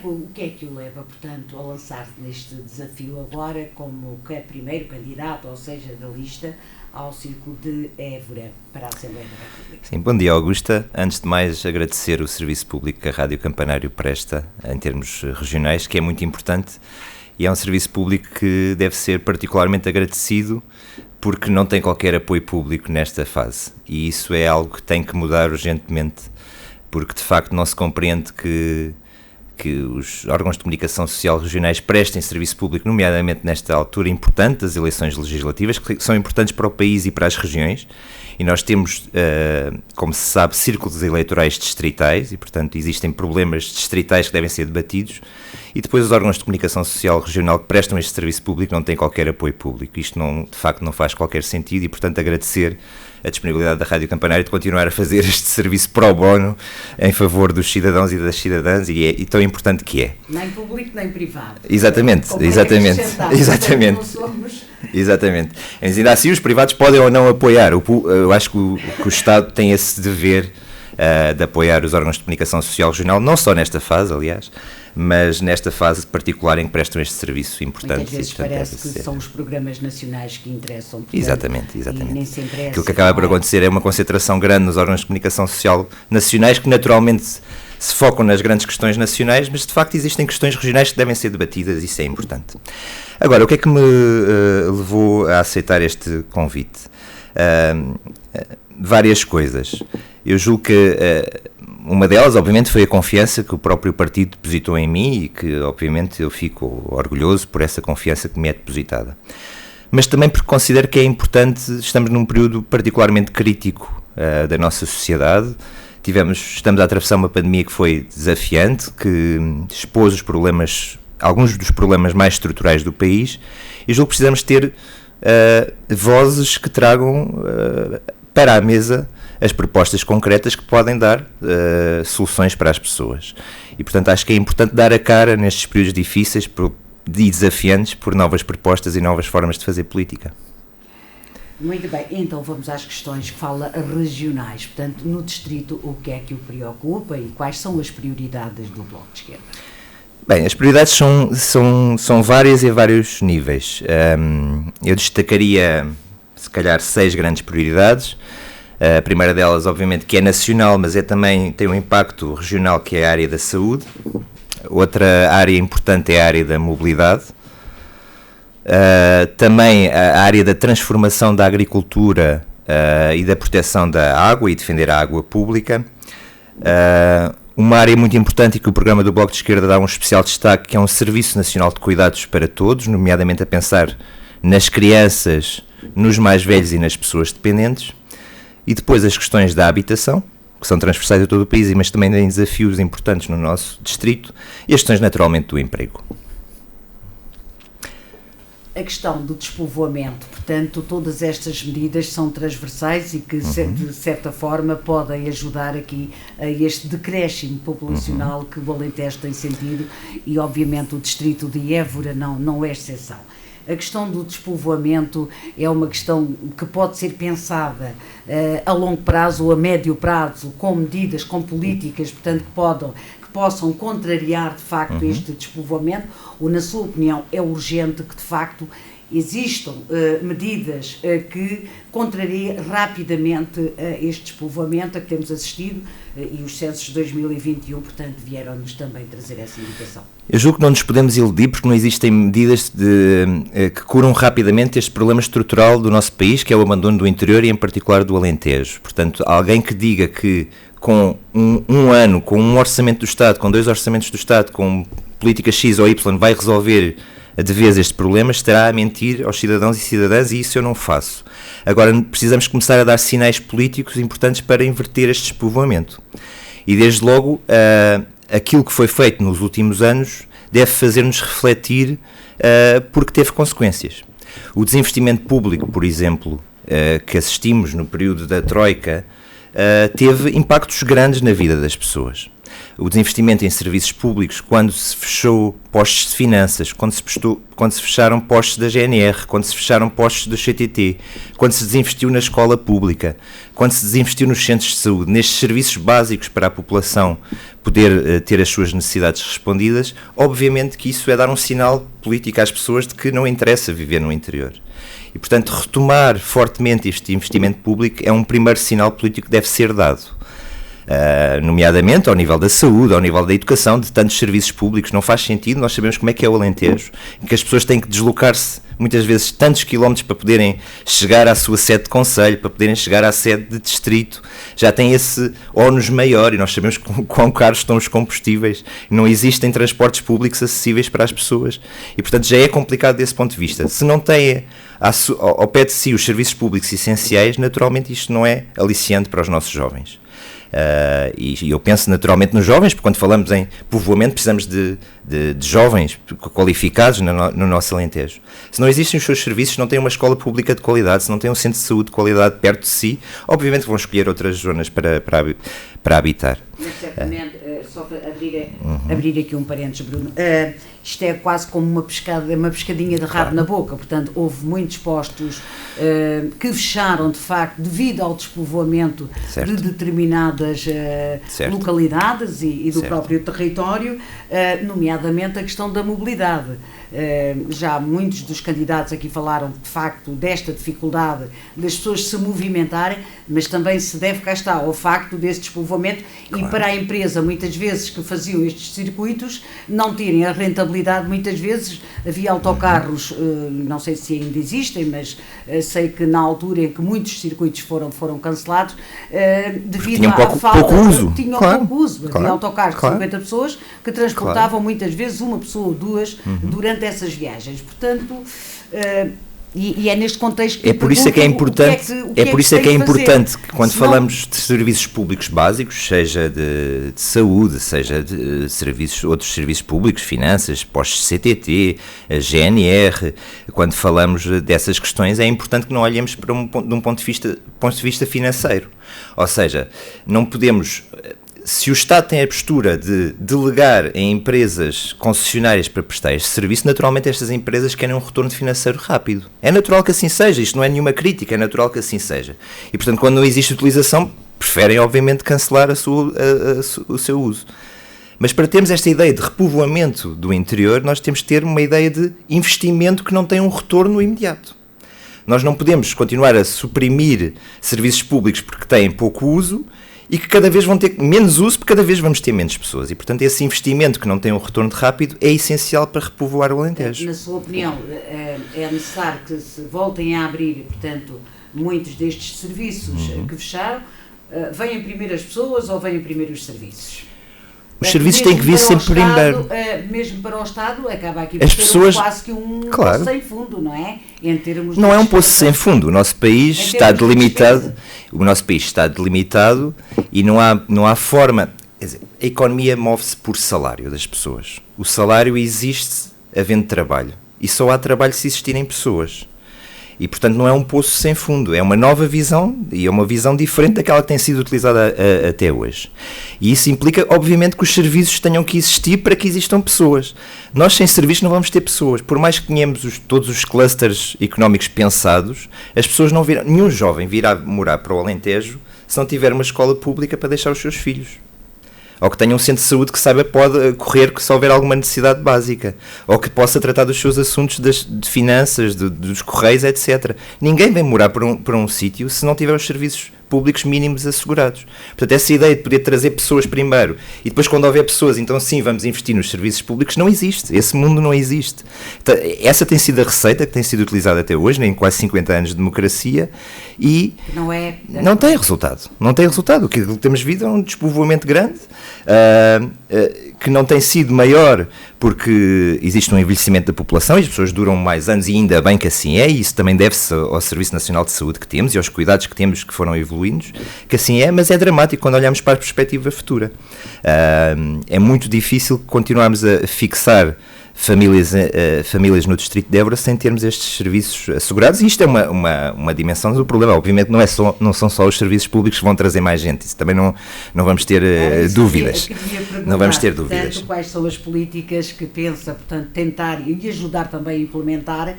o que é que o leva, portanto, a lançar-se neste desafio agora como que é primeiro candidato, ou seja, da lista, ao Círculo de Évora para a Assembleia da República? Sim, bom dia, Augusta. Antes de mais, agradecer o serviço público que a Rádio Campanário presta em termos regionais, que é muito importante, e é um serviço público que deve ser particularmente agradecido porque não tem qualquer apoio público nesta fase, e isso é algo que tem que mudar urgentemente, porque de facto não se compreende que os órgãos de comunicação social regionais prestem serviço público, nomeadamente nesta altura importante das eleições legislativas, que são importantes para o país e para as regiões, e nós temos, como se sabe, círculos eleitorais distritais, e portanto existem problemas distritais que devem ser debatidos, e depois os órgãos de comunicação social regional que prestam este serviço público não têm qualquer apoio público. Isto de facto não faz qualquer sentido, e portanto agradecer a disponibilidade da Rádio Campanário de continuar a fazer este serviço pro bono em favor dos cidadãos e das cidadãs, e tão importante que é. Nem público nem privado. Exatamente. Mas ainda assim os privados podem ou não apoiar. Eu acho que o Estado tem esse dever de apoiar os órgãos de comunicação social regional, não só nesta fase, aliás, mas nesta fase particular em que prestam este serviço importante. Muitas vezes parece que são os programas nacionais que interessam. Portanto, exatamente. E nem sempre é Aquilo que acaba por acontecer é uma concentração grande nos órgãos de comunicação social nacionais, que naturalmente se focam nas grandes questões nacionais, mas de facto existem questões regionais que devem ser debatidas, e isso é importante. Agora, o que é que me levou a aceitar este convite? Várias coisas. Eu julgo que uma delas, obviamente, foi a confiança que o próprio partido depositou em mim, e que, obviamente, eu fico orgulhoso por essa confiança que me é depositada. Mas também porque considero que é importante, estamos num período particularmente crítico da nossa sociedade. Estamos a atravessar uma pandemia que foi desafiante, que expôs alguns dos problemas mais estruturais do país, e julgo que precisamos ter vozes que tragam para a mesa as propostas concretas que podem dar soluções para as pessoas. E, portanto, acho que é importante dar a cara nestes períodos difíceis e desafiantes por novas propostas e novas formas de fazer política. Muito bem, então vamos às questões que fala regionais. Portanto, no distrito, o que é que o preocupa e quais são as prioridades do Bloco de Esquerda? Bem, as prioridades são várias e a vários níveis. Eu destacaria, se calhar, 6 grandes prioridades. A primeira delas, obviamente, que é nacional, mas tem um impacto regional, que é a área da saúde. Outra área importante é a área da mobilidade. Também a área da transformação da agricultura e da proteção da água e defender a água pública. Uma área muito importante e que o programa do Bloco de Esquerda dá um especial destaque, que é um Serviço Nacional de Cuidados para Todos, nomeadamente a pensar nas crianças, nos mais velhos e nas pessoas dependentes. E depois as questões da habitação, que são transversais a todo o país, mas também têm desafios importantes no nosso distrito, e as questões naturalmente do emprego. A questão do despovoamento, portanto, todas estas medidas são transversais e que, de certa forma, podem ajudar aqui a este decréscimo populacional que o Alentejo tem sentido, e, obviamente, o distrito de Évora não é exceção. A questão do despovoamento é uma questão que pode ser pensada a longo prazo ou a médio prazo, com medidas, com políticas, portanto, que possam contrariar, de facto, este despovoamento, ou, na sua opinião, é urgente que, de facto, existam medidas que contrariem rapidamente este despovoamento a que temos assistido, e os censos de 2021, portanto, vieram-nos também trazer essa indicação. Eu julgo que não nos podemos iludir, porque não existem medidas que curam rapidamente este problema estrutural do nosso país, que é o abandono do interior e, em particular, do Alentejo. Portanto, alguém que diga que com um ano, com um orçamento do Estado, com 2 orçamentos do Estado, com política X ou Y, vai resolver de vez este problema, estará a mentir aos cidadãos e cidadãs, e isso eu não faço. Agora, precisamos começar a dar sinais políticos importantes para inverter este despovoamento. E, desde logo, aquilo que foi feito nos últimos anos deve fazer-nos refletir, porque teve consequências. O desinvestimento público, por exemplo, que assistimos no período da Troika, teve impactos grandes na vida das pessoas. o desinvestimento em serviços públicos, quando se fechou postos de finanças, quando se fecharam postos da GNR, quando se fecharam postos do CTT, quando se desinvestiu na escola pública, quando se desinvestiu nos centros de saúde, nestes serviços básicos para a população poder ter as suas necessidades respondidas, obviamente que isso é dar um sinal político às pessoas de que não interessa viver no interior. E, portanto, retomar fortemente este investimento público é um primeiro sinal político que deve ser dado, nomeadamente ao nível da saúde, ao nível da educação, de tantos serviços públicos. Não faz sentido, nós sabemos como é que é o Alentejo, em que as pessoas têm que deslocar-se muitas vezes tantos quilómetros para poderem chegar à sua sede de concelho, para poderem chegar à sede de distrito. Já tem esse ónus maior e nós sabemos quão caros estão os combustíveis, não existem transportes públicos acessíveis para as pessoas e, portanto, já é complicado desse ponto de vista. Se não tem ao pé de si os serviços públicos essenciais, naturalmente isto não é aliciante para os nossos jovens. E eu penso naturalmente nos jovens, porque quando falamos em povoamento precisamos de jovens qualificados no nosso Alentejo. Se não existem os seus serviços, se não têm uma escola pública de qualidade, se não têm um centro de saúde de qualidade perto de si, obviamente vão escolher outras zonas para habitar. Mas certamente, só para abrir aqui um parênteses, Bruno, isto é quase como uma pescadinha de rabo na boca, portanto houve muitos postos que fecharam de facto devido ao despovoamento de determinadas localidades e do próprio território, nomeadamente a questão da mobilidade. Já muitos dos candidatos aqui falaram de facto desta dificuldade das pessoas se movimentarem, mas também se deve, cá está, ao facto desse despovoamento e para a empresa muitas vezes que faziam estes circuitos não terem a rentabilidade. Muitas vezes havia autocarros, não sei se ainda existem, mas sei que na altura em que muitos circuitos foram cancelados devido à falta, pouco uso. Havia autocarros de 50 pessoas que transportavam muitas vezes uma pessoa ou duas durante essas viagens, portanto, e é neste contexto que é por isso é que é importante, que quando falamos de serviços públicos básicos, seja de saúde, seja de outros serviços públicos, finanças, postos de CTT, a GNR, quando falamos dessas questões, é importante que não olhemos de um ponto de vista financeiro, ou seja, não podemos. Se o Estado tem a postura de delegar em empresas concessionárias para prestar este serviço, naturalmente estas empresas querem um retorno financeiro rápido. É natural que assim seja, isto não é nenhuma crítica, é natural que assim seja. E, portanto, quando não existe utilização, preferem, obviamente, cancelar o seu uso. Mas para termos esta ideia de repovoamento do interior, nós temos que ter uma ideia de investimento que não tem um retorno imediato. Nós não podemos continuar a suprimir serviços públicos porque têm pouco uso e que cada vez vão ter menos uso porque cada vez vamos ter menos pessoas. E, portanto, esse investimento que não tem um retorno rápido é essencial para repovoar o Alentejo. Na sua opinião, é necessário que se voltem a abrir, portanto, muitos destes serviços que fecharam? Vêm primeiro as pessoas ou vêm primeiro os serviços? Os serviços têm que vir sempre primeiro. Mesmo para o Estado, acaba aqui por ser quase que um poço sem fundo, não é? Em termos não é um poço sem fundo. O nosso país está delimitado. O nosso país está delimitado e não há forma. Quer dizer, a economia move-se por salário das pessoas. O salário existe havendo trabalho. E só há trabalho se existirem pessoas. E, portanto, não é um poço sem fundo, é uma nova visão e é uma visão diferente daquela que tem sido utilizada até hoje. E isso implica, obviamente, que os serviços tenham que existir para que existam pessoas. Nós, sem serviços, não vamos ter pessoas. Por mais que tenhamos todos os clusters económicos pensados, as pessoas não virão. Nenhum jovem virá morar para o Alentejo se não tiver uma escola pública para deixar os seus filhos. Ou que tenha um centro de saúde que saiba pode correr se houver alguma necessidade básica, ou que possa tratar dos seus assuntos de finanças, dos correios, etc. Ninguém vem morar para um sítio se não tiver os serviços públicos mínimos assegurados. Portanto, essa ideia de poder trazer pessoas primeiro e depois, quando houver pessoas, então sim, vamos investir nos serviços públicos, não existe. Esse mundo não existe. Então, essa tem sido a receita que tem sido utilizada até hoje, em quase 50 anos de democracia, e não tem resultado. Não tem resultado. O que temos visto é um despovoamento grande, que não tem sido maior porque existe um envelhecimento da população e as pessoas duram mais anos, e ainda bem que assim é, e isso também deve-se ao Serviço Nacional de Saúde que temos e aos cuidados que temos que foram evoluindo suínos, que assim é, mas é dramático quando olhamos para a perspectiva futura. É muito difícil continuarmos a fixar famílias no distrito de Évora sem termos estes serviços assegurados, e isto é uma dimensão do problema. Obviamente não são só os serviços públicos que vão trazer mais gente, isso também não vamos ter dúvidas. Não vamos ter dúvidas. Portanto, quais são as políticas que pensa, portanto, tentar e ajudar também a implementar,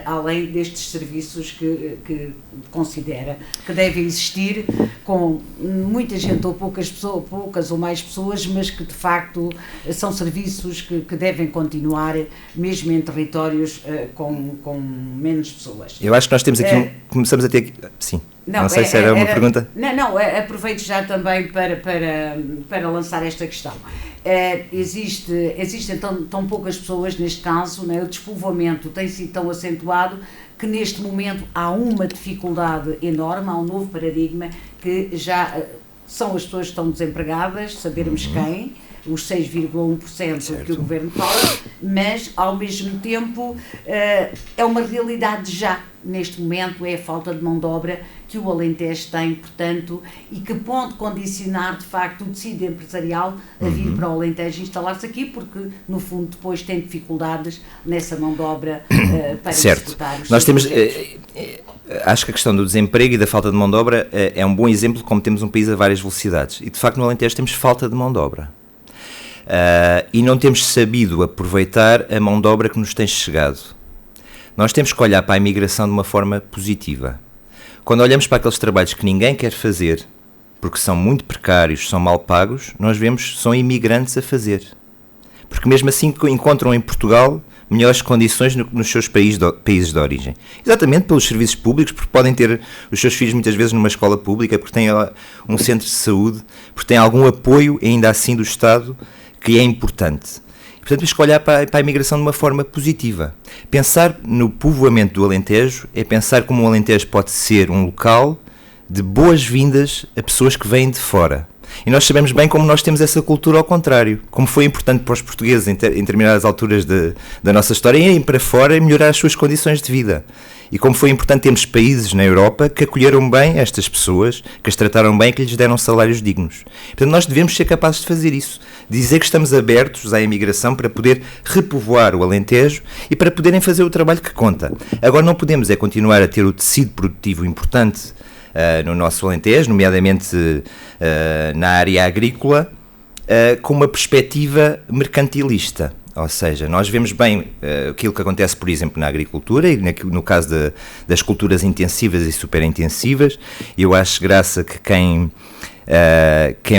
além destes serviços que considera que devem existir com muita gente ou poucas ou mais pessoas, mas que de facto são serviços que devem continuar mesmo em territórios com menos pessoas. Eu acho que nós temos aqui começamos a ter... Sim, não sei se era uma pergunta. Não, aproveito já também para lançar esta questão. Existem tão poucas pessoas, neste caso, né, o despovoamento tem sido tão acentuado que neste momento há uma dificuldade enorme, há um novo paradigma que já são as pessoas que estão desempregadas, sabermos quem, os 6,1% que o Governo fala, mas ao mesmo tempo é uma realidade já, neste momento, é a falta de mão de obra que o Alentejo tem, portanto, e que pode condicionar, de facto, o tecido empresarial a vir para o Alentejo instalar-se aqui, porque, no fundo, depois tem dificuldades nessa mão de obra para executar os Nós temos... Acho que a questão do desemprego e da falta de mão de obra é um bom exemplo de como temos um país a várias velocidades. E, de facto, no Alentejo temos falta de mão de obra. E não temos sabido aproveitar a mão de obra que nos tem chegado. Nós temos que olhar para a imigração de uma forma positiva. Quando olhamos para aqueles trabalhos que ninguém quer fazer, porque são muito precários, são mal pagos, nós vemos que são imigrantes a fazer. Porque mesmo assim encontram em Portugal melhores condições nos seus países de origem. Exatamente pelos serviços públicos, porque podem ter os seus filhos muitas vezes numa escola pública, porque têm um centro de saúde, porque têm algum apoio ainda assim do Estado, que é importante. Portanto, temos que olhar para a imigração de uma forma positiva. Pensar no povoamento do Alentejo é pensar como o Alentejo pode ser um local de boas-vindas a pessoas que vêm de fora. E nós sabemos bem como nós temos essa cultura ao contrário, como foi importante para os portugueses em determinadas alturas da nossa história irem para fora e melhorar as suas condições de vida. E como foi importante termos países na Europa que acolheram bem estas pessoas, que as trataram bem e que lhes deram salários dignos. Portanto, nós devemos ser capazes de fazer isso. Dizer que estamos abertos à imigração para poder repovoar o Alentejo e para poderem fazer o trabalho que conta. Agora não podemos continuar a ter o tecido produtivo importante no nosso Alentejo, nomeadamente na área agrícola, com uma perspectiva mercantilista. Ou seja, nós vemos bem aquilo que acontece, por exemplo, na agricultura e no caso das culturas intensivas e superintensivas. Eu acho graça que quem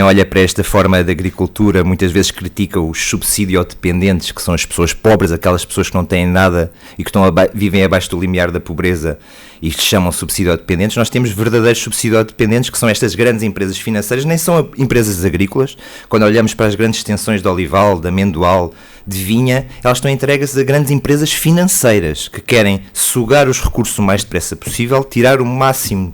olha para esta forma de agricultura muitas vezes critica os subsidiodependentes, que são as pessoas pobres, aquelas pessoas que não têm nada e que vivem abaixo do limiar da pobreza e que se chamam subsidiodependentes. Nós temos verdadeiros subsidiodependentes, que são estas grandes empresas financeiras, nem são empresas agrícolas. Quando olhamos para as grandes extensões de olival, de amendoal, de vinha, elas estão entregues a grandes empresas financeiras que querem sugar os recursos o mais depressa possível, tirar o máximo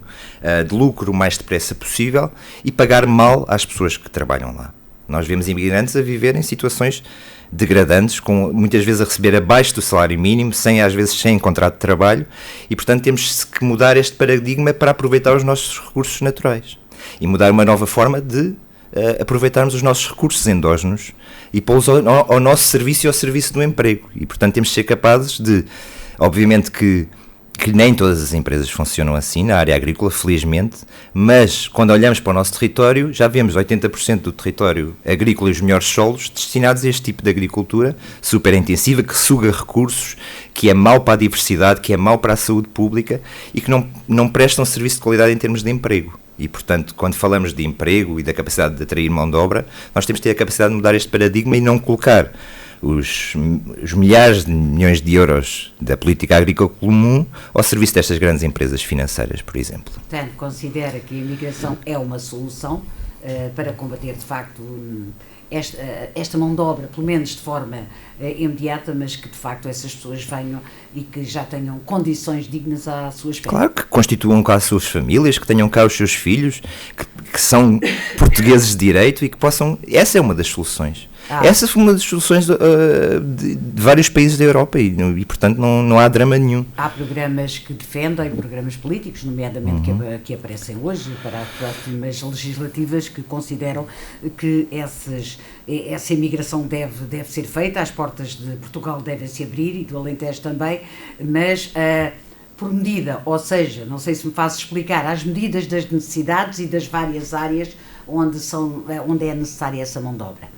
de lucro o mais depressa possível e pagar mal às pessoas que trabalham lá. Nós vemos imigrantes a viver em situações degradantes, muitas vezes a receber abaixo do salário mínimo, às vezes sem contrato de trabalho, e portanto temos que mudar este paradigma para aproveitar os nossos recursos naturais e mudar uma nova forma de aproveitarmos os nossos recursos endógenos e pô-los ao nosso serviço e ao serviço do emprego. E portanto temos de ser capazes de, obviamente que nem todas as empresas funcionam assim na área agrícola, felizmente, mas quando olhamos para o nosso território, já vemos 80% do território agrícola e os melhores solos destinados a este tipo de agricultura super intensiva, que suga recursos, que é mau para a diversidade, que é mau para a saúde pública e que não prestam serviço de qualidade em termos de emprego. E, portanto, quando falamos de emprego e da capacidade de atrair mão de obra, nós temos de ter a capacidade de mudar este paradigma e não colocar os milhares de milhões de euros da política agrícola comum ao serviço destas grandes empresas financeiras, por exemplo. Portanto, considera que a imigração é uma solução para combater, de facto, esta mão de obra, pelo menos de forma imediata, mas que, de facto, essas pessoas venham e que já tenham condições dignas à sua espera. Claro, que constituam cá as suas famílias, que tenham cá os seus filhos, que são portugueses de direito e que possam... Essa é uma das soluções. Essa foi uma das soluções de vários países da Europa e portanto, não há drama nenhum. Há programas que defendem, programas políticos, nomeadamente que aparecem hoje para as próximas legislativas, que consideram que essa imigração deve ser feita, as portas de Portugal devem se abrir e do Alentejo também, mas por medida, ou seja, não sei se me fazes explicar, às medidas das necessidades e das várias áreas onde é necessária essa mão de obra.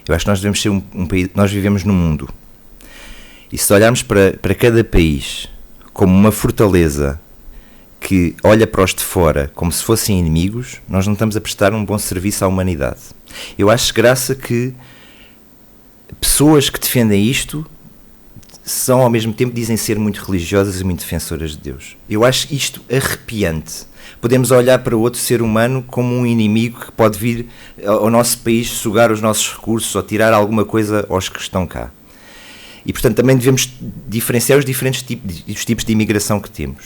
Eu acho que nós devemos ser um país, nós vivemos no mundo, e se olharmos para cada país como uma fortaleza que olha para os de fora como se fossem inimigos, nós não estamos a prestar um bom serviço à humanidade. Eu acho graça que pessoas que defendem isto são ao mesmo tempo, dizem ser muito religiosas e muito defensoras de Deus. Eu acho isto arrepiante. Podemos olhar para outro ser humano como um inimigo que pode vir ao nosso país sugar os nossos recursos ou tirar alguma coisa aos que estão cá. E, portanto, também devemos diferenciar os diferentes tipos de imigração que temos.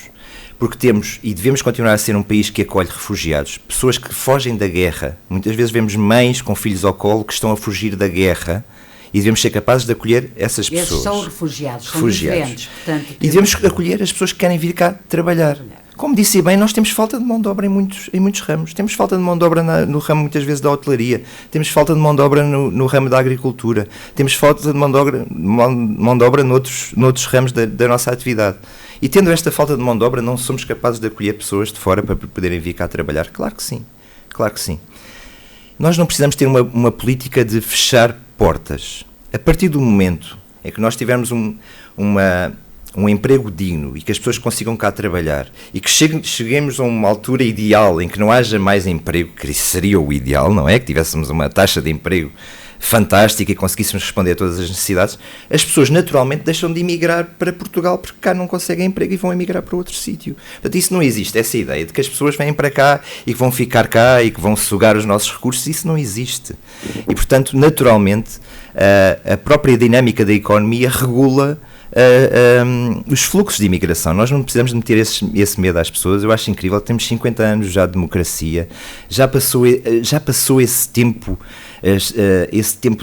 Porque temos, e devemos continuar a ser um país que acolhe refugiados, pessoas que fogem da guerra. Muitas vezes vemos mães com filhos ao colo que estão a fugir da guerra e devemos ser capazes de acolher essas pessoas. Esses são refugiados. São diferentes. Portanto, e devemos acolher as pessoas que querem vir cá trabalhar. Como disse bem, nós temos falta de mão de obra em muitos ramos. Temos falta de mão de obra no ramo, muitas vezes, da hotelaria. Temos falta de mão de obra no ramo da agricultura. Temos falta de mão de obra noutros ramos da nossa atividade. E tendo esta falta de mão de obra, não somos capazes de acolher pessoas de fora para poderem vir cá trabalhar? Claro que sim. Claro que sim. Nós não precisamos ter uma política de fechar portas. A partir do momento em que nós tivermos um emprego digno e que as pessoas consigam cá trabalhar e que cheguemos a uma altura ideal em que não haja mais emprego, que isso seria o ideal, não é? Que tivéssemos uma taxa de emprego fantástica e conseguíssemos responder a todas as necessidades, as pessoas naturalmente deixam de emigrar para Portugal porque cá não conseguem emprego e vão emigrar para outro sítio. Portanto, isso não existe, essa ideia de que as pessoas vêm para cá e que vão ficar cá e que vão sugar os nossos recursos, isso não existe. E, portanto, naturalmente, a própria dinâmica da economia regula os fluxos de imigração. Nós não precisamos de meter esse medo às pessoas. Eu acho incrível, temos 50 anos já de democracia, já passou esse tempo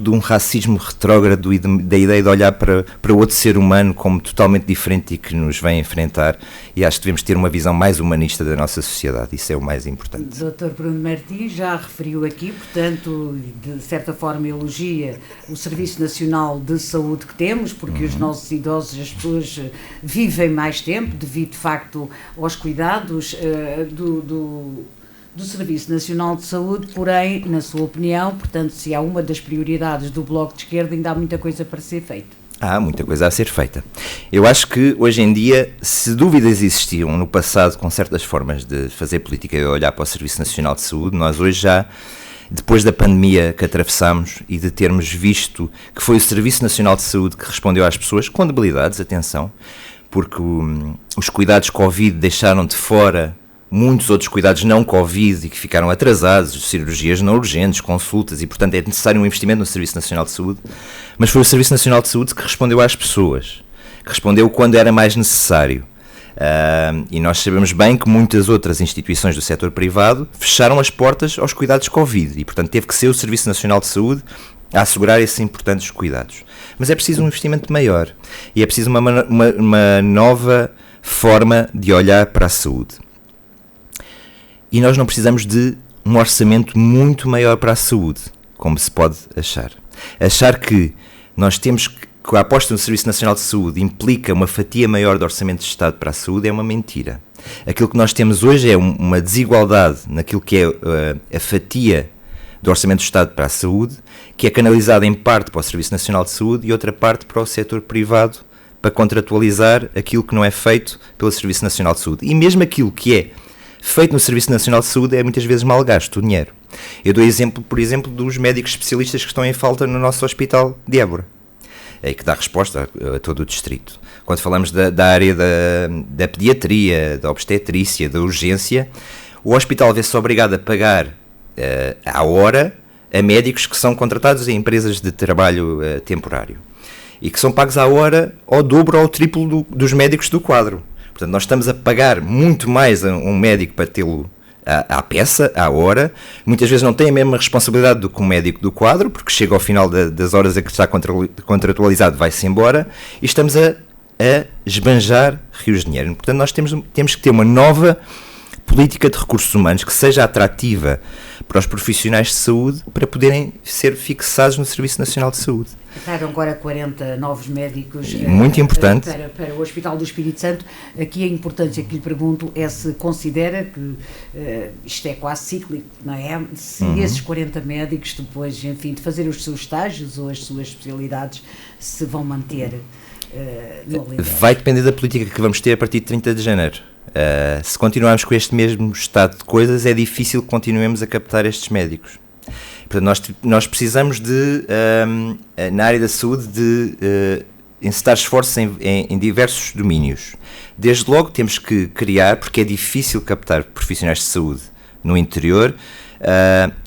de um racismo retrógrado e da ideia de olhar para outro ser humano como totalmente diferente e que nos vem enfrentar, e acho que devemos ter uma visão mais humanista da nossa sociedade. Isso é o mais importante. Dr. Bruno Martins já referiu aqui, portanto, de certa forma elogia o Serviço Nacional de Saúde que temos, porque os nossos idosos, as pessoas vivem mais tempo devido de facto aos cuidados do Serviço Nacional de Saúde, porém, na sua opinião, portanto, se há uma das prioridades do Bloco de Esquerda, ainda há muita coisa para ser feita. Há muita coisa a ser feita. Eu acho que hoje em dia, se dúvidas existiam no passado com certas formas de fazer política e olhar para o Serviço Nacional de Saúde, nós hoje já, depois da pandemia que atravessámos e de termos visto que foi o Serviço Nacional de Saúde que respondeu às pessoas, com debilidades, atenção, porque os cuidados Covid deixaram de fora muitos outros cuidados não Covid e que ficaram atrasados, cirurgias não urgentes, consultas, e portanto é necessário um investimento no Serviço Nacional de Saúde, mas foi o Serviço Nacional de Saúde que respondeu às pessoas, que respondeu quando era mais necessário. E nós sabemos bem que muitas outras instituições do setor privado fecharam as portas aos cuidados Covid e portanto teve que ser o Serviço Nacional de Saúde a assegurar esses importantes cuidados. Mas é preciso um investimento maior e é preciso uma nova forma de olhar para a saúde. E nós não precisamos de um orçamento muito maior para a saúde, como se pode achar. Achar que nós temos que a aposta no Serviço Nacional de Saúde implica uma fatia maior do orçamento de Estado para a saúde é uma mentira. Aquilo que nós temos hoje é uma desigualdade naquilo que é a fatia do orçamento do Estado para a saúde, que é canalizada em parte para o Serviço Nacional de Saúde e outra parte para o setor privado, para contratualizar aquilo que não é feito pelo Serviço Nacional de Saúde. E mesmo aquilo que é feito no Serviço Nacional de Saúde é muitas vezes mal gasto o dinheiro. Eu dou exemplo, por exemplo, dos médicos especialistas que estão em falta no nosso hospital de Évora, que dá resposta a todo o distrito. Quando falamos da área da pediatria, da obstetrícia, da urgência, o hospital vê-se obrigado a pagar à hora a médicos que são contratados em empresas de trabalho temporário e que são pagos à hora ao dobro ou ao triplo dos médicos do quadro. Portanto, nós estamos a pagar muito mais a um médico para tê-lo à peça, à hora, muitas vezes não têm a mesma responsabilidade do que o médico do quadro, porque chega ao final das horas a que está contratualizado, vai-se embora, e estamos a esbanjar rios de dinheiro. Portanto, nós temos que ter uma nova política de recursos humanos que seja atrativa para os profissionais de saúde para poderem ser fixados no Serviço Nacional de Saúde. Entraram agora 40 novos médicos muito importante. Para o Hospital do Espírito Santo. Aqui a importância que lhe pergunto é se considera que isto é quase cíclico, não é? Se esses 40 médicos depois, enfim, de fazer os seus estágios ou as suas especialidades, se vão manter no Alentejo. Vai depender da política que vamos ter a partir de 30 de janeiro. Se continuarmos com este mesmo estado de coisas, é difícil que continuemos a captar estes médicos. Portanto, nós precisamos na área da saúde, de encetar esforços em diversos domínios. Desde logo temos que criar, porque é difícil captar profissionais de saúde no interior,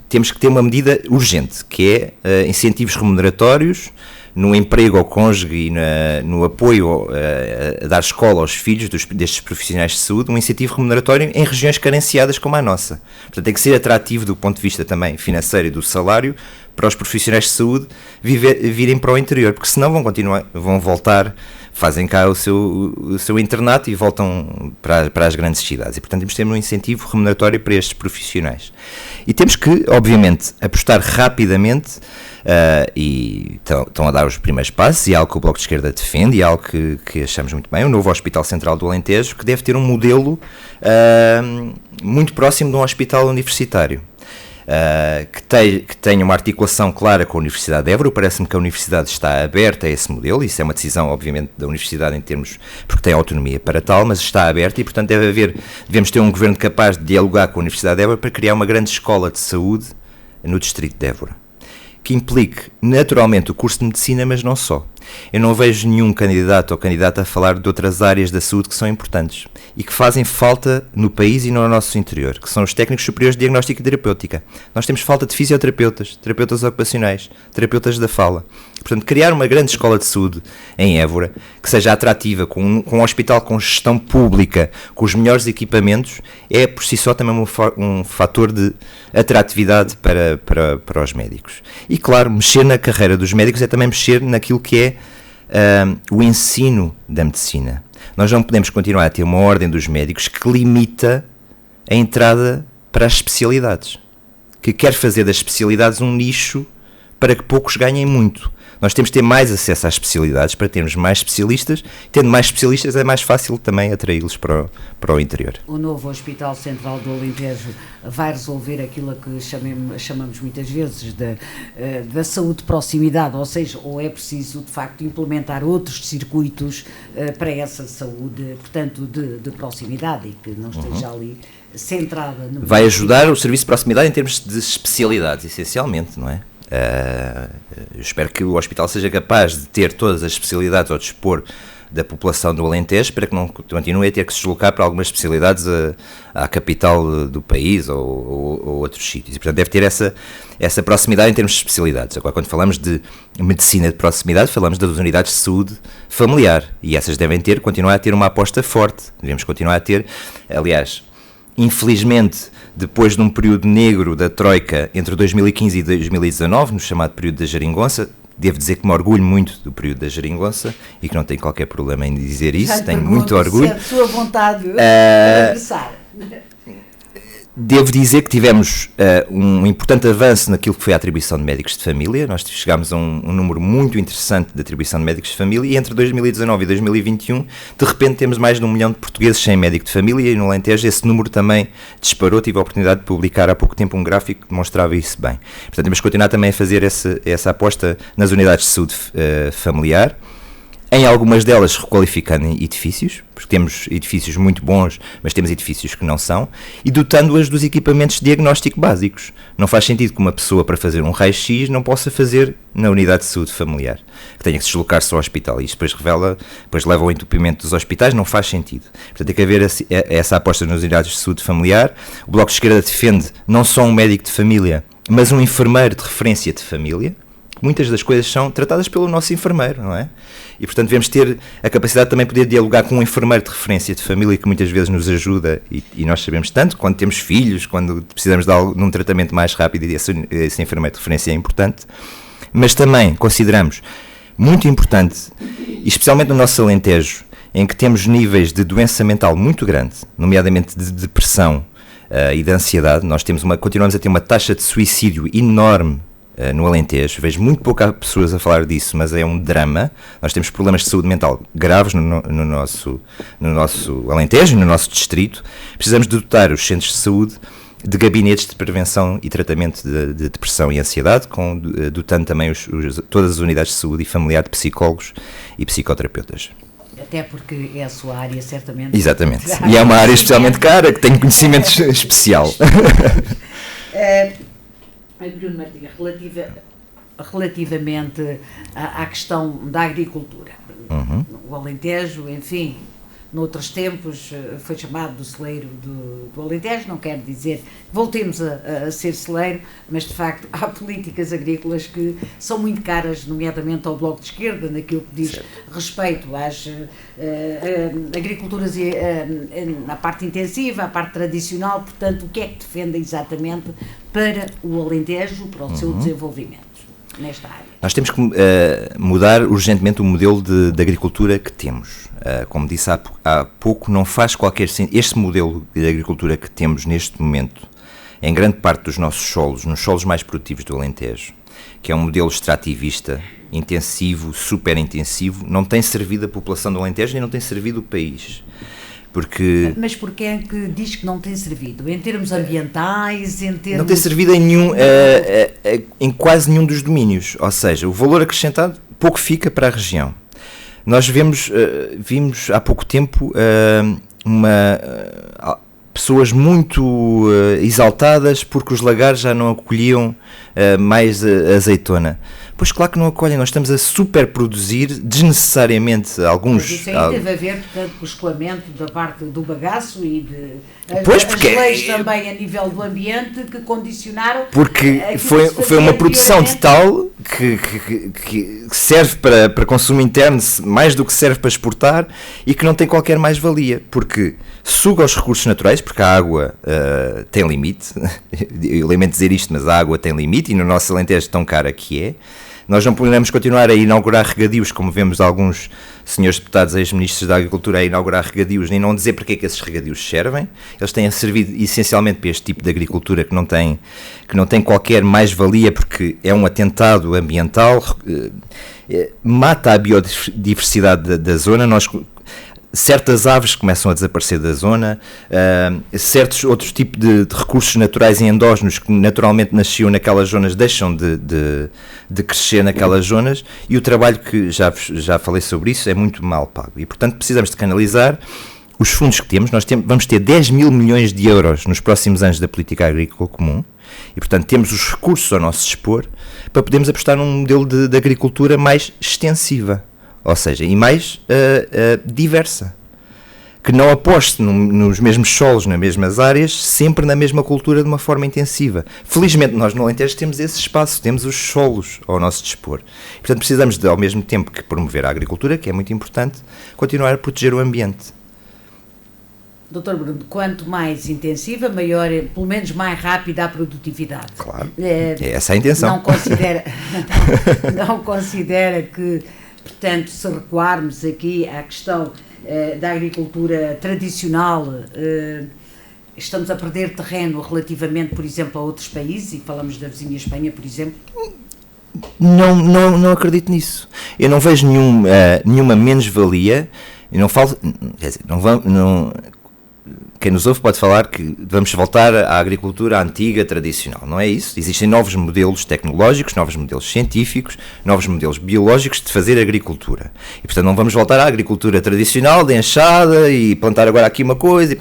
temos que ter uma medida urgente, que é incentivos remuneratórios no emprego ao cônjuge e no apoio a dar escola aos filhos destes profissionais de saúde, um incentivo remuneratório em regiões carenciadas como a nossa. Portanto, tem que ser atrativo do ponto de vista também financeiro e do salário para os profissionais de saúde virem para o interior, porque senão vão voltar, fazem cá o seu internato e voltam para as grandes cidades. E, portanto, temos que ter um incentivo remuneratório para estes profissionais. E temos que, obviamente, apostar rapidamente, e estão a dar os primeiros passos, e é algo que o Bloco de Esquerda defende, e é algo que achamos muito bem, o novo Hospital Central do Alentejo, que deve ter um modelo muito próximo de um hospital universitário. Que tenha uma articulação clara com a Universidade de Évora. Parece-me que a Universidade está aberta a esse modelo. Isso é uma decisão, obviamente, da Universidade porque tem autonomia para tal, mas está aberta e, portanto, devemos ter um governo capaz de dialogar com a Universidade de Évora para criar uma grande escola de saúde no distrito de Évora, que implique naturalmente o curso de medicina, mas não só. Eu não vejo nenhum candidato ou candidata a falar de outras áreas da saúde que são importantes e que fazem falta no país e no nosso interior, que são os técnicos superiores de diagnóstico e terapêutica. Nós temos falta de fisioterapeutas, terapeutas ocupacionais, terapeutas da fala. Portanto, criar uma grande escola de saúde em Évora, que seja atrativa, com um hospital com gestão pública, com os melhores equipamentos, é por si só também um fator de atratividade para os médicos. E claro, mexer na carreira dos médicos é também mexer naquilo que é o ensino da medicina. Nós não podemos continuar a ter uma ordem dos médicos que limita a entrada para as especialidades, que quer fazer das especialidades um nicho para que poucos ganhem muito. Nós temos de ter mais acesso às especialidades para termos mais especialistas. Tendo mais especialistas é mais fácil também atraí-los para o interior. O novo Hospital Central do Alentejo vai resolver aquilo que chamamos muitas vezes da saúde de proximidade, ou seja, ou é preciso de facto implementar outros circuitos para essa saúde, portanto, de proximidade, e que não esteja ali centrada no... Vai ajudar o serviço de proximidade em termos de especialidades, essencialmente, não é? Eu espero que o hospital seja capaz de ter todas as especialidades ao dispor da população do Alentejo, para que não continue a ter que se deslocar para algumas especialidades à capital do país ou outros sítios. E, portanto, deve ter essa proximidade em termos de especialidades. Agora, quando falamos de medicina de proximidade, falamos das unidades de saúde familiar, e essas devem continuar a ter uma aposta forte. Devemos continuar a ter, aliás, infelizmente, depois de um período negro da Troika entre 2015 e 2019, no chamado período da Geringonça, devo dizer que me orgulho muito do período da Geringonça e que não tenho qualquer problema em dizer isso, tenho muito orgulho. Se é de sua vontade de regressar. Devo dizer que tivemos um importante avanço naquilo que foi a atribuição de médicos de família. Nós chegámos a um número muito interessante de atribuição de médicos de família, e entre 2019 e 2021, de repente temos mais de 1 milhão de portugueses sem médico de família, e no Alentejo esse número também disparou. Tive a oportunidade de publicar há pouco tempo um gráfico que demonstrava isso bem. Portanto, temos que continuar também a fazer essa aposta nas unidades de saúde familiar, em algumas delas requalificando edifícios, porque temos edifícios muito bons, mas temos edifícios que não são, e dotando-as dos equipamentos de diagnóstico básicos. Não faz sentido que uma pessoa, para fazer um raio-x, não possa fazer na unidade de saúde familiar, que tenha que se deslocar-se ao hospital, e isto depois leva ao entupimento dos hospitais. Não faz sentido. Portanto, tem que haver essa aposta nas unidades de saúde familiar. O Bloco de Esquerda defende não só um médico de família, mas um enfermeiro de referência de família, muitas das coisas são tratadas pelo nosso enfermeiro, não é? E, portanto, devemos ter a capacidade de também poder dialogar com um enfermeiro de referência de família que muitas vezes nos ajuda, e nós sabemos tanto, quando temos filhos, quando precisamos de um tratamento mais rápido, e esse enfermeiro de referência é importante, mas também consideramos muito importante, especialmente no nosso Alentejo, em que temos níveis de doença mental muito grande, nomeadamente de depressão e de ansiedade. Nós continuamos a ter uma taxa de suicídio enorme no Alentejo. Vejo muito poucas pessoas a falar disso, mas é um drama. Nós temos problemas de saúde mental graves no nosso Alentejo, no nosso distrito. Precisamos de dotar os centros de saúde de gabinetes de prevenção e tratamento de depressão e ansiedade, dotando também todas as unidades de saúde e familiar de psicólogos e psicoterapeutas. Até porque é a sua área, certamente. Exatamente. E é uma área especialmente cara, que tem conhecimento especial. Bruno Martins, relativamente à questão da agricultura, o Alentejo, enfim, noutros tempos foi chamado do celeiro do Alentejo, não quero dizer que voltemos a ser celeiro, mas de facto há políticas agrícolas que são muito caras, nomeadamente ao Bloco de Esquerda, naquilo que diz respeito às agriculturas, à parte intensiva, à parte tradicional. Portanto, o que é que defende exatamente para o Alentejo, para o seu desenvolvimento nesta área? Nós temos que mudar urgentemente o modelo de agricultura que temos. Como disse há pouco, não faz qualquer sentido. Este modelo de agricultura que temos neste momento, em grande parte dos nossos solos, nos solos mais produtivos do Alentejo, que é um modelo extrativista, intensivo, super intensivo, não tem servido a população do Alentejo e não tem servido o país. Mas porquê é que diz que não tem servido? Em termos ambientais, em termos... Não tem servido em quase nenhum dos domínios, ou seja, o valor acrescentado pouco fica para a região. Nós vimos há pouco tempo pessoas muito exaltadas porque os lagares já não acolhiam mais azeitona. Pois claro que não acolhem, nós estamos a superproduzir desnecessariamente alguns... Mas isso aí deve haver, portanto, com o escoamento da parte do bagaço e de... porque as leis também a nível do ambiente que condicionaram... Porque foi uma produção de tal que serve para consumo interno mais do que serve para exportar e que não tem qualquer mais-valia, porque suga os recursos naturais, porque a água tem limite. Eu lamento dizer isto, mas a água tem limite e no nosso Alentejo tão cara que é. Nós não podemos continuar a inaugurar regadios, como vemos alguns senhores deputados, ex-ministros da Agricultura, a inaugurar regadios, nem não dizer para que é que esses regadios servem. Eles têm servido essencialmente para este tipo de agricultura que não tem qualquer mais-valia, porque é um atentado ambiental, mata a biodiversidade da zona. Certas aves começam a desaparecer da zona, certos outros tipos de recursos naturais e endógenos que naturalmente nasciam naquelas zonas deixam de crescer naquelas zonas, e o trabalho que já falei sobre isso é muito mal pago. E, portanto, precisamos de canalizar os fundos que temos. Vamos ter 10 mil milhões de euros nos próximos anos da política agrícola comum e, portanto, temos os recursos ao nosso dispor para podermos apostar num modelo de agricultura mais extensiva. Ou seja, e mais diversa, que não aposte nos mesmos solos, nas mesmas áreas, sempre na mesma cultura de uma forma intensiva. Felizmente nós no Alentejo temos esse espaço, temos os solos ao nosso dispor. Portanto, precisamos ao mesmo tempo que promover a agricultura, que é muito importante, continuar a proteger o ambiente. Dr. Bruno, quanto mais intensiva, maior, pelo menos mais rápida a produtividade. Claro, é essa a intenção. Não considera que... Portanto, se recuarmos aqui à questão da agricultura tradicional, estamos a perder terreno relativamente, por exemplo, a outros países, e falamos da vizinha Espanha, por exemplo? Não acredito nisso. Eu não vejo nenhuma menos-valia. Eu não falo... Quer dizer, quem nos ouve pode falar que vamos voltar à agricultura antiga, tradicional. Não é isso. Existem novos modelos tecnológicos, novos modelos científicos, novos modelos biológicos de fazer agricultura. E, portanto, não vamos voltar à agricultura tradicional, de enxada, e plantar agora aqui uma coisa.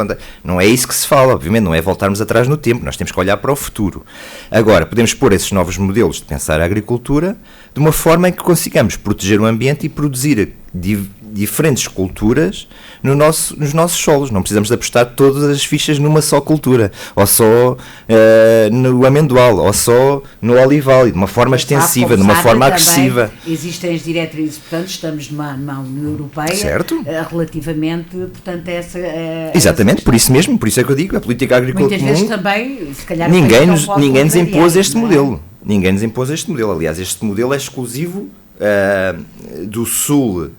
Não é isso que se fala, obviamente, não é voltarmos atrás no tempo. Nós temos que olhar para o futuro. Agora, podemos pôr esses novos modelos de pensar a agricultura de uma forma em que consigamos proteger o ambiente e produzir diferentes culturas nos nossos solos. Não precisamos de apostar todas as fichas numa só cultura, ou só no amendoal, ou só no olival, de uma forma extensiva, de uma forma agressiva. Existem as diretrizes, portanto, estamos numa União Europeia, certo, relativamente, portanto, exatamente, por isso mesmo, por isso é que eu digo, a política agrícola comum... Muitas vezes também, se calhar... Ninguém nos impôs este modelo. Ninguém nos impôs este modelo. Aliás, este modelo é exclusivo do sul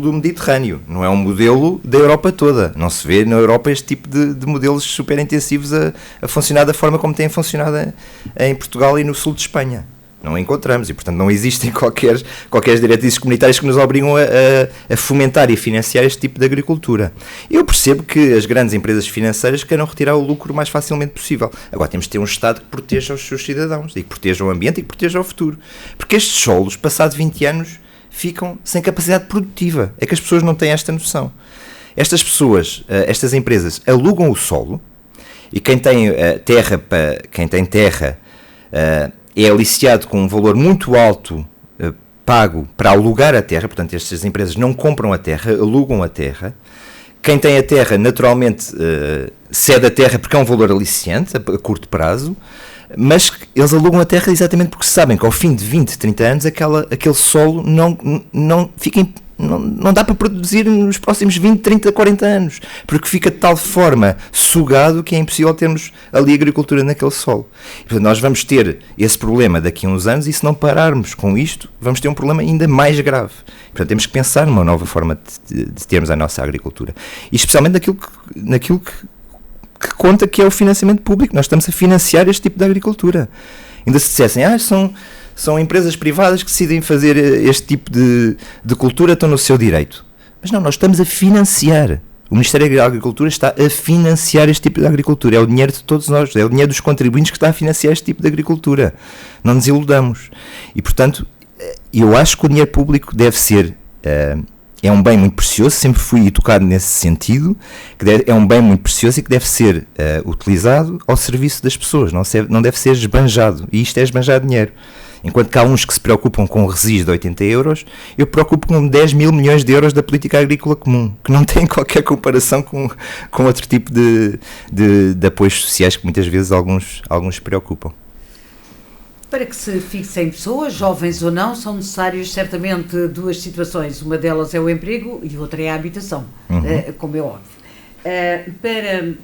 do Mediterrâneo, não é um modelo da Europa toda. Não se vê na Europa este tipo de modelos super intensivos a funcionar da forma como têm funcionado em Portugal e no sul de Espanha. Não encontramos e, portanto, não existem qualquer diretrizes comunitárias que nos obrigam a fomentar e financiar este tipo de agricultura. Eu percebo que as grandes empresas financeiras queiram retirar o lucro o mais facilmente possível. Agora temos de ter um Estado que proteja os seus cidadãos e que proteja o ambiente e que proteja o futuro. Porque estes solos, passados 20 anos, ficam sem capacidade produtiva. É que as pessoas não têm esta noção. Estas pessoas, estas empresas, alugam o solo e quem tem terra é aliciado com um valor muito alto pago para alugar a terra. Portanto, estas empresas não compram a terra, alugam a terra. Quem tem a terra, naturalmente, cede a terra porque é um valor aliciante a curto prazo, mas eles alugam a terra exatamente porque sabem que ao fim de 20, 30 anos aquele solo não dá para produzir nos próximos 20, 30, 40 anos, porque fica de tal forma sugado que é impossível termos ali agricultura naquele solo. E, portanto, nós vamos ter esse problema daqui a uns anos e se não pararmos com isto, vamos ter um problema ainda mais grave. E, portanto, temos que pensar numa nova forma de termos a nossa agricultura. E especialmente naquilo que conta que é o financiamento público. Nós estamos a financiar este tipo de agricultura. Ainda se dissessem, são empresas privadas que decidem fazer este tipo de cultura, estão no seu direito. Mas não, nós estamos a financiar. O Ministério da Agricultura está a financiar este tipo de agricultura. É o dinheiro de todos nós, é o dinheiro dos contribuintes que está a financiar este tipo de agricultura. Não nos iludamos. E, portanto, eu acho que o dinheiro público deve ser... é um bem muito precioso, sempre fui educado nesse sentido, é um bem muito precioso e que deve ser utilizado ao serviço das pessoas, não deve ser esbanjado, e isto é esbanjar dinheiro. Enquanto que há uns que se preocupam com o resíduo de 80 euros, eu preocupo com 10 mil milhões de euros da política agrícola comum, que não tem qualquer comparação com outro tipo de apoios sociais que muitas vezes alguns se preocupam. Para que se fixem pessoas, jovens ou não, são necessárias certamente duas situações. Uma delas é o emprego e outra é a habitação, como é óbvio. Para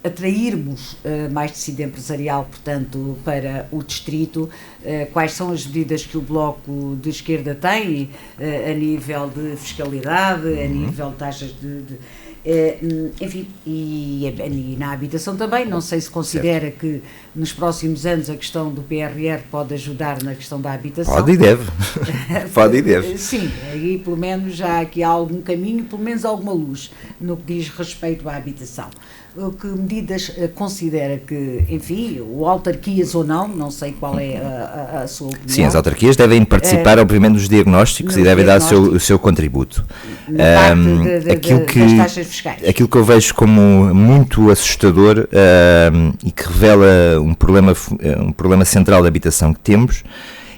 atrairmos mais tecido empresarial, portanto, para o distrito, quais são as medidas que o Bloco de Esquerda tem a nível de fiscalidade, a nível de taxas enfim, e na habitação também, não sei se considera certo. Que nos próximos anos a questão do PRR pode ajudar na questão da habitação. Pode e deve. Pode e deve. Sim, aí pelo menos já aqui há algum caminho, pelo menos alguma luz no que diz respeito à habitação. Que medidas considera que, enfim, ou autarquias ou não sei qual é a sua opinião. Sim, as autarquias devem participar, obviamente, nos diagnósticos e devem dar o seu contributo. Das taxas fiscais. Aquilo que eu vejo como muito assustador e que revela um problema central da habitação que temos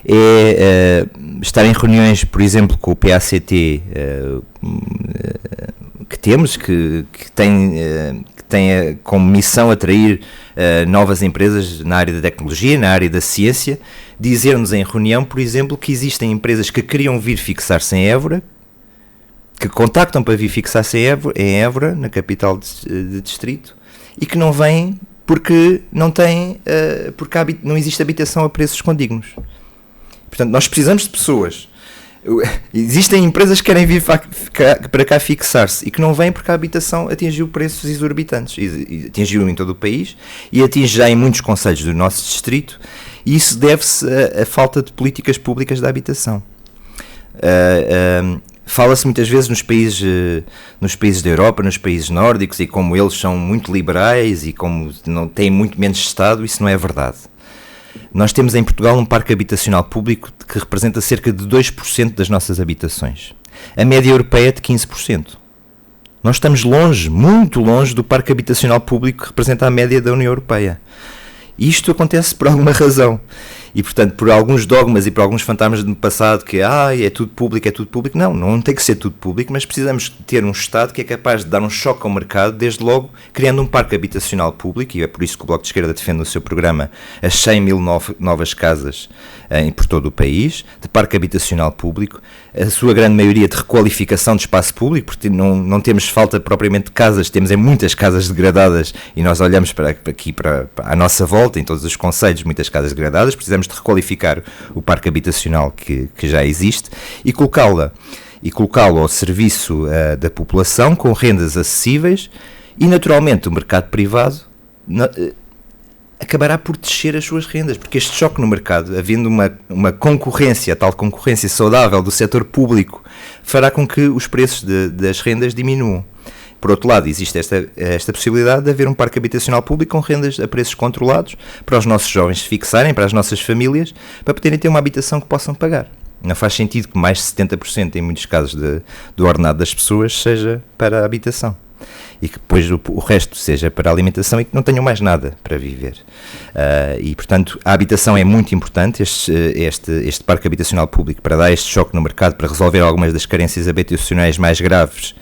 é estar em reuniões, por exemplo, com o PACT que temos, que tem como missão atrair novas empresas na área da tecnologia, na área da ciência, dizer-nos em reunião, por exemplo, que existem empresas que queriam vir fixar-se em Évora, que contactam para vir fixar-se em Évora, na capital de distrito, e que não vêm porque não existe habitação a preços condignos. Portanto, nós precisamos de pessoas. Existem empresas que querem vir para cá fixar-se e que não vêm porque a habitação atingiu preços exorbitantes, e atingiu em todo o país e atinge já em muitos concelhos do nosso distrito, e isso deve-se à falta de políticas públicas da habitação. Fala-se muitas vezes nos países da Europa, nos países nórdicos, e como eles são muito liberais e como não têm muito menos Estado, isso não é verdade. Nós temos em Portugal um parque habitacional público que representa cerca de 2% das nossas habitações. A média europeia é de 15%. Nós estamos longe, muito longe do parque habitacional público que representa a média da União Europeia. E isto acontece por alguma razão. E, portanto, por alguns dogmas e por alguns fantasmas do passado que é tudo público, não tem que ser tudo público, mas precisamos ter um Estado que é capaz de dar um choque ao mercado, desde logo criando um parque habitacional público, e é por isso que o Bloco de Esquerda defende no seu programa as 100 mil novas casas por todo o país, de parque habitacional público, a sua grande maioria de requalificação de espaço público, porque não temos falta propriamente de casas, temos muitas casas degradadas, e nós olhamos para à nossa volta, em todos os concelhos, muitas casas degradadas. Precisamos de requalificar o parque habitacional que já existe e colocá-lo ao serviço da população, com rendas acessíveis, e naturalmente o mercado privado acabará por descer as suas rendas, porque este choque no mercado, havendo uma concorrência, a tal concorrência saudável do setor público, fará com que os preços das rendas diminuam. Por outro lado, existe esta possibilidade de haver um parque habitacional público com rendas a preços controlados, para os nossos jovens se fixarem, para as nossas famílias, para poderem ter uma habitação que possam pagar. Não faz sentido que mais de 70%, em muitos casos, do ordenado das pessoas seja para a habitação. E que depois o resto seja para a alimentação e que não tenham mais nada para viver. E, portanto, a habitação é muito importante, este parque habitacional público, para dar este choque no mercado, para resolver algumas das carências habitacionais mais graves,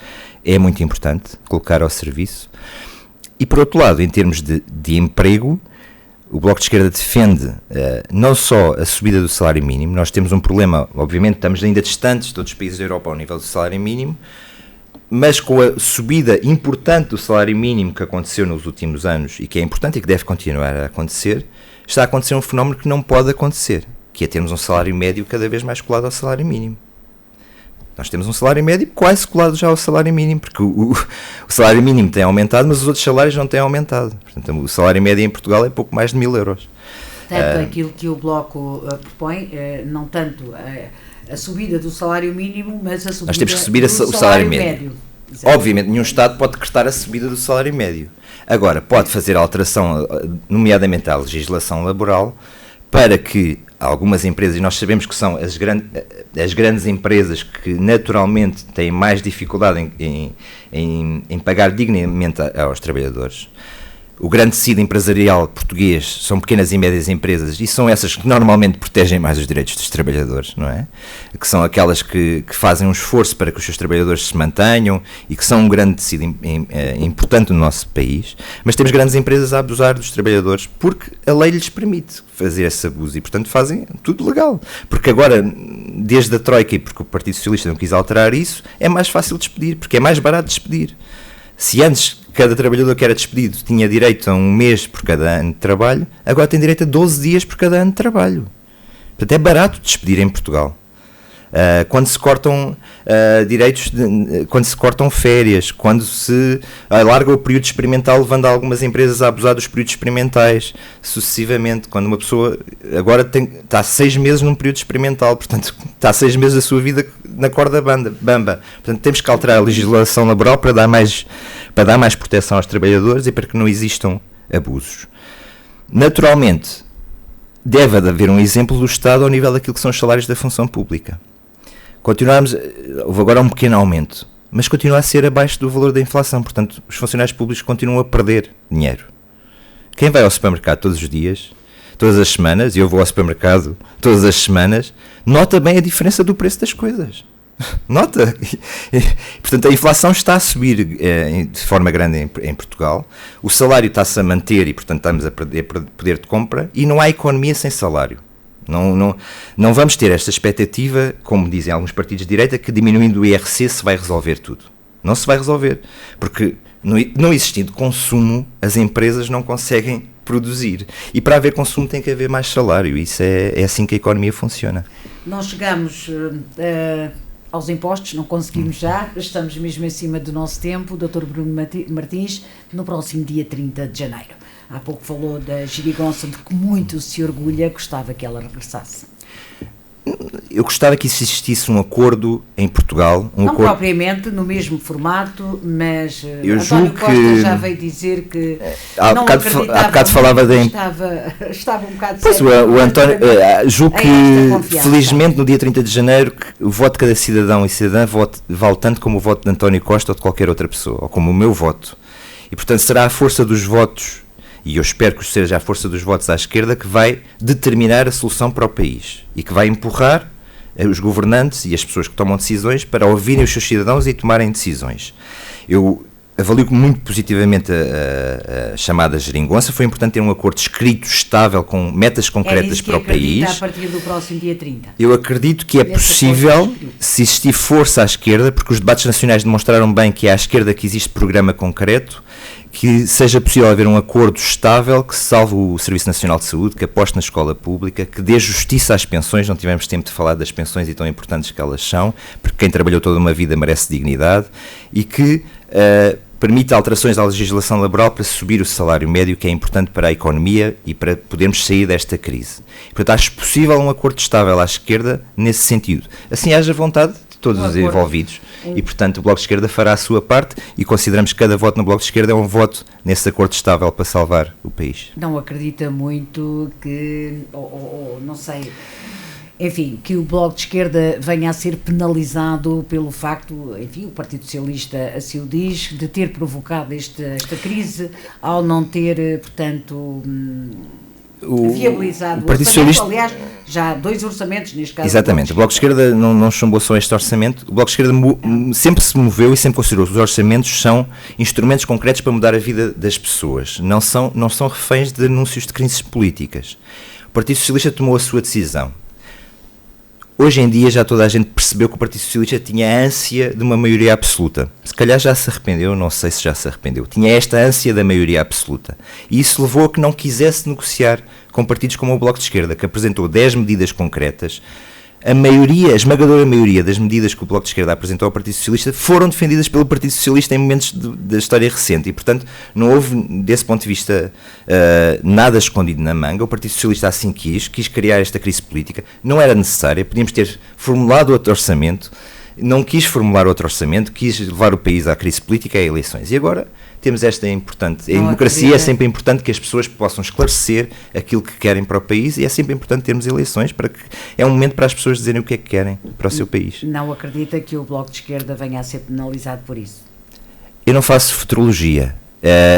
é muito importante colocar ao serviço. E, por outro lado, em termos de emprego, o Bloco de Esquerda defende não só a subida do salário mínimo. Nós temos um problema, obviamente estamos ainda distantes de todos os países da Europa ao nível do salário mínimo, mas com a subida importante do salário mínimo que aconteceu nos últimos anos, e que é importante e que deve continuar a acontecer, está a acontecer um fenómeno que não pode acontecer, que é termos um salário médio cada vez mais colado ao salário mínimo. Nós temos um salário médio quase colado já ao salário mínimo, porque o salário mínimo tem aumentado, mas os outros salários não têm aumentado. Portanto, o salário médio em Portugal é pouco mais de 1.000 euros. Portanto, aquilo que o Bloco propõe, não tanto a subida do salário mínimo, mas a subida Nós temos que subir do o salário médio. Exatamente. Obviamente, nenhum Estado pode decretar a subida do salário médio. Agora, pode fazer alteração, nomeadamente à legislação laboral, para que algumas empresas, e nós sabemos que são as grandes empresas que naturalmente têm mais dificuldade em pagar dignamente aos trabalhadores. O grande tecido empresarial português são pequenas e médias empresas, e são essas que normalmente protegem mais os direitos dos trabalhadores, não é? Que são aquelas que fazem um esforço para que os seus trabalhadores se mantenham e que são um grande tecido importante no nosso país. Mas temos grandes empresas a abusar dos trabalhadores porque a lei lhes permite fazer esse abuso e, portanto, fazem tudo legal. Porque agora, desde a Troika, e porque o Partido Socialista não quis alterar isso, é mais fácil despedir, porque é mais barato despedir. Se antes cada trabalhador que era despedido tinha direito a 1 mês por cada ano de trabalho, agora tem direito a 12 dias por cada ano de trabalho. Portanto, é barato despedir em Portugal. Quando se cortam quando se cortam férias, quando se alarga o período experimental, levando algumas empresas a abusar dos períodos experimentais, sucessivamente, quando uma pessoa agora está 6 meses num período experimental, portanto está 6 meses da sua vida na corda bamba. Portanto, temos que alterar a legislação laboral para dar mais proteção aos trabalhadores e para que não existam abusos. Naturalmente, deve haver um exemplo do Estado ao nível daquilo que são os salários da função pública. Houve agora um pequeno aumento, mas continua a ser abaixo do valor da inflação, portanto os funcionários públicos continuam a perder dinheiro. Quem vai ao supermercado todos os dias, todas as semanas, e eu vou ao supermercado todas as semanas, nota bem a diferença do preço das coisas. Nota! Portanto, a inflação está a subir de forma grande em Portugal, o salário está-se a manter e, portanto, estamos a perder poder de compra, e não há economia sem salário. Não vamos ter esta expectativa, como dizem alguns partidos de direita, que diminuindo o IRC se vai resolver tudo. Não se vai resolver, porque não existindo consumo, as empresas não conseguem produzir. E para haver consumo tem que haver mais salário. Isso é assim que a economia funciona. Nós chegamos aos impostos, não conseguimos já, estamos mesmo em cima do nosso tempo. Dr. Bruno Martins, no próximo dia 30 de janeiro. Há pouco falou da gerigonça, de que muito se orgulha, gostava que ela regressasse. Eu gostava que existisse um acordo em Portugal. Não propriamente no mesmo formato, mas eu António Costa já veio dizer que há bocado falava estava um bocado pois certo. O António, julgo que felizmente no dia 30 de janeiro o voto de cada cidadão e cidadã vale tanto como o voto de António Costa ou de qualquer outra pessoa, ou como o meu voto. E portanto será a força dos votos e eu espero que seja a força dos votos à esquerda que vai determinar a solução para o país e que vai empurrar os governantes e as pessoas que tomam decisões para ouvirem os seus cidadãos e tomarem decisões. Eu avalio muito positivamente a chamada geringonça. Foi importante ter um acordo escrito, estável, com metas concretas para o país. A partir do próximo dia 30. Eu acredito que é possível, se existir força à esquerda, porque os debates nacionais demonstraram bem que é à esquerda que existe programa concreto, que seja possível haver um acordo estável que salve o Serviço Nacional de Saúde, que aposte na escola pública, que dê justiça às pensões. Não tivemos tempo de falar das pensões e tão importantes que elas são, porque quem trabalhou toda uma vida merece dignidade, e que permite alterações à legislação laboral para subir o salário médio, que é importante para a economia e para podermos sair desta crise. Portanto, acho possível um acordo estável à esquerda nesse sentido. Assim haja vontade de todos os envolvidos. E, portanto, o Bloco de Esquerda fará a sua parte e consideramos que cada voto no Bloco de Esquerda é um voto nesse acordo estável para salvar o país. Não acredita muito que, não sei, enfim, que o Bloco de Esquerda venha a ser penalizado pelo facto, enfim, o Partido Socialista assim o diz, de ter provocado esta crise ao não ter, portanto, viabilizado o Partido Socialista. Aliás, já há 2 orçamentos neste caso. Exatamente, o Bloco de Esquerda não chumbou só este orçamento. O Bloco de Esquerda sempre se moveu e sempre considerou que os orçamentos são instrumentos concretos para mudar a vida das pessoas, não são reféns de anúncios de crises políticas. O Partido Socialista tomou a sua decisão. Hoje em dia já toda a gente percebeu que o Partido Socialista tinha a ânsia de uma maioria absoluta. Se calhar já se arrependeu, não sei se já se arrependeu. Tinha esta ânsia da maioria absoluta. E isso levou a que não quisesse negociar com partidos como o Bloco de Esquerda, que apresentou 10 medidas concretas. A esmagadora maioria das medidas que o Bloco de Esquerda apresentou ao Partido Socialista foram defendidas pelo Partido Socialista em momentos da história recente e, portanto, não houve, desse ponto de vista, nada escondido na manga. O Partido Socialista assim quis criar esta crise política. Não era necessária, podíamos ter formulado outro orçamento, não quis formular outro orçamento, quis levar o país à crise política e a eleições. E agora temos esta importante. A democracia é sempre importante que as pessoas possam esclarecer aquilo que querem para o país e é sempre importante termos eleições, para que é um momento para as pessoas dizerem o que é que querem para o seu país. Não acredita que o Bloco de Esquerda venha a ser penalizado por isso? Eu não faço futurologia.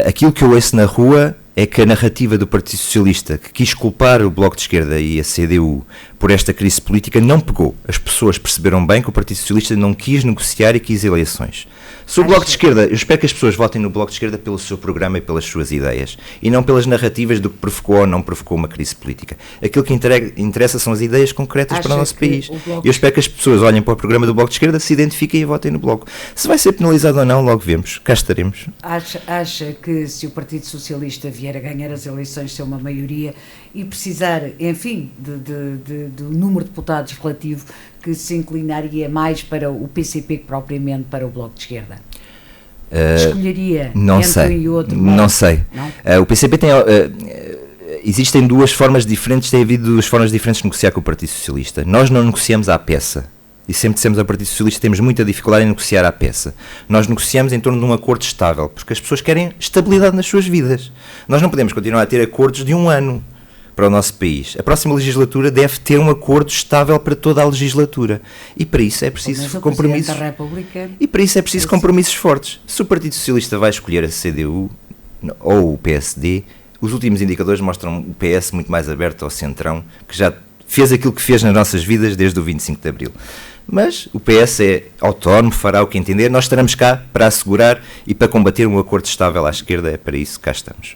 Aquilo que eu ouço na rua é que a narrativa do Partido Socialista, que quis culpar o Bloco de Esquerda e a CDU por esta crise política, não pegou. As pessoas perceberam bem que o Partido Socialista não quis negociar e quis eleições. Se o Bloco de Esquerda, eu espero que as pessoas votem no Bloco de Esquerda pelo seu programa e pelas suas ideias, e não pelas narrativas do que provocou ou não provocou uma crise política. Aquilo que interessa são as ideias concretas para o nosso país. Eu espero que as pessoas olhem para o programa do Bloco de Esquerda, se identifiquem e votem no Bloco. Se vai ser penalizado ou não, logo vemos. Cá estaremos. Acha que se o Partido Socialista vier a ganhar as eleições, ser uma maioria e precisar, enfim, do número de deputados relativo, que se inclinaria mais para o PCP que propriamente para o Bloco de Esquerda? Escolheria entre um e outro? Não sei. Não? O PCP tem... existem duas formas diferentes, tem havido duas formas diferentes de negociar com o Partido Socialista. Nós não negociamos à peça. E sempre dissemos ao Partido Socialista que temos muita dificuldade em negociar à peça. Nós negociamos em torno de um acordo estável, porque as pessoas querem estabilidade nas suas vidas. Nós não podemos continuar a ter acordos de um ano para o nosso país. A próxima legislatura deve ter um acordo estável para toda a legislatura. E para isso é preciso compromissos. E para isso é preciso compromissos fortes. Se o Partido Socialista vai escolher a CDU ou o PSD, os últimos indicadores mostram o PS muito mais aberto ao centrão, que já fez aquilo que fez nas nossas vidas desde o 25 de Abril. Mas o PS é autónomo, fará o que entender. Nós estaremos cá para assegurar e para combater um acordo estável à esquerda. É para isso que cá estamos.